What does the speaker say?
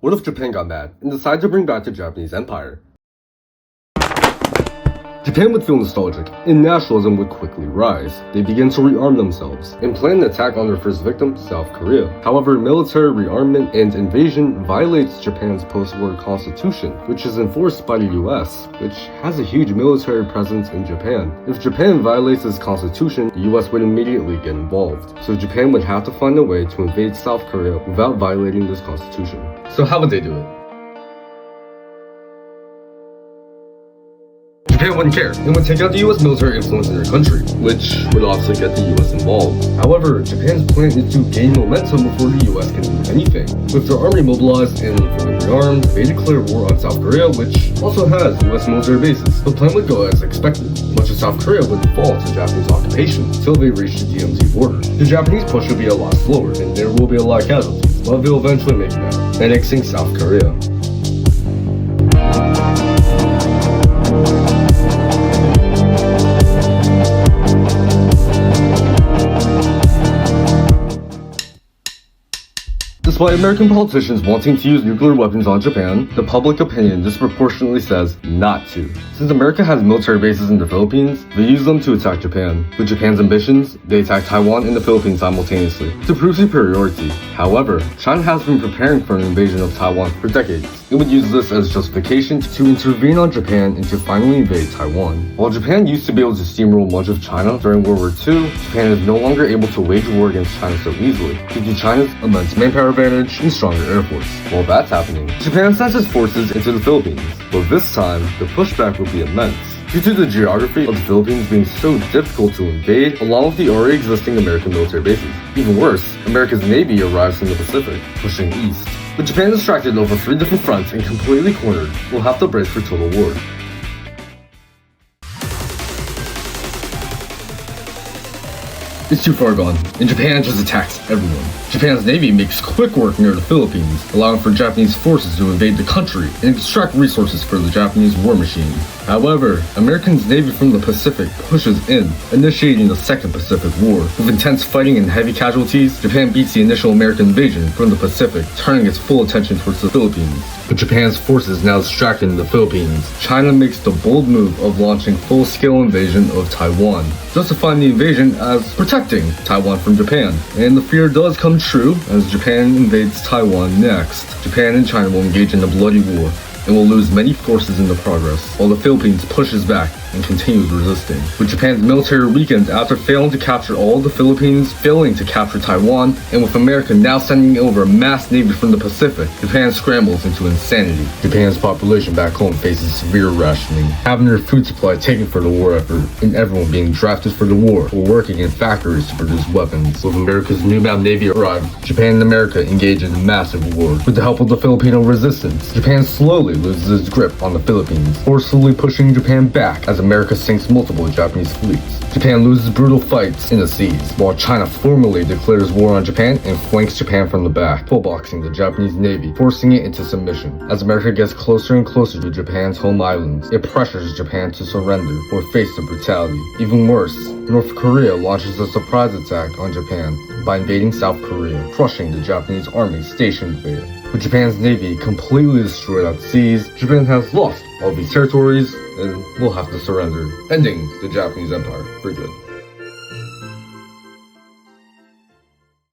What if Japan got mad and decided to bring back the Japanese Empire? Japan would feel nostalgic, and nationalism would quickly rise. They begin to rearm themselves, and plan an attack on their first victim, South Korea. However, military rearmament and invasion violates Japan's post-war constitution, which is enforced by the US, which has a huge military presence in Japan. If Japan violates this constitution, the US would immediately get involved. So Japan would have to find a way to invade South Korea without violating this constitution. So how would they do it? Japan wouldn't care and would take out the US military influence in their country, which would also get the US involved. However, Japan's plan is to gain momentum before the US can do anything. With their army mobilized and fully rearmed, they declare war on South Korea, which also has US military bases. The plan would go as expected. Much of South Korea would fall to Japanese occupation until they reach the DMZ border. The Japanese push will be a lot slower, and there will be a lot of casualties, but they'll eventually make it out, annexing South Korea. Despite American politicians wanting to use nuclear weapons on Japan, the public opinion disproportionately says not to. Since America has military bases in the Philippines, they use them to attack Japan. With Japan's ambitions, they attack Taiwan and the Philippines simultaneously to prove superiority. However, China has been preparing for an invasion of Taiwan for decades. It would use this as justification to intervene on Japan and to finally invade Taiwan. While Japan used to be able to steamroll much of China during World War II, Japan is no longer able to wage war against China so easily due to China's immense manpower advantage and stronger air force. While that's happening, Japan sends its forces into the Philippines, but this time, the pushback will be immense. Due to the geography of the Philippines being so difficult to invade, along with the already existing American military bases. Even worse, America's Navy arrives from the Pacific, pushing east. With Japan distracted over 3 different fronts and completely cornered, we'll have to brace for total war. It's too far gone, and Japan just attacks everyone. Japan's navy makes quick work near the Philippines, allowing for Japanese forces to invade the country and extract resources for the Japanese war machine. However, America's navy from the Pacific pushes in, initiating the Second Pacific War. With intense fighting and heavy casualties, Japan beats the initial American invasion from the Pacific, turning its full attention towards the Philippines. With Japan's forces now distracted in the Philippines, China makes the bold move of launching full-scale invasion of Taiwan, justifying the invasion as protecting Taiwan from Japan. And the fear does come true as Japan invades Taiwan next. Japan and China will engage in a bloody war and will lose many forces in the progress, while the Philippines pushes back and continues resisting. With Japan's military weakened after failing to capture all of the Philippines, failing to capture Taiwan, and with America now sending over a mass navy from the Pacific, Japan scrambles into insanity. Japan's population back home faces severe rationing, having their food supply taken for the war effort, and everyone being drafted for the war or working in factories to produce weapons. With America's newfound navy arrived, Japan and America engage in a massive war. With the help of the Filipino resistance, Japan slowly loses its grip on the Philippines, forcefully pushing Japan back as America sinks multiple Japanese fleets. Japan loses brutal fights in the seas, while China formally declares war on Japan and flanks Japan from the back, full-boxing the Japanese navy, forcing it into submission. As America gets closer and closer to Japan's home islands, it pressures Japan to surrender or face the brutality. Even worse, North Korea launches a surprise attack on Japan by invading South Korea, crushing the Japanese army stationed there. With Japan's navy completely destroyed at seas, Japan has lost all these territories and will have to surrender, ending the Japanese Empire for good.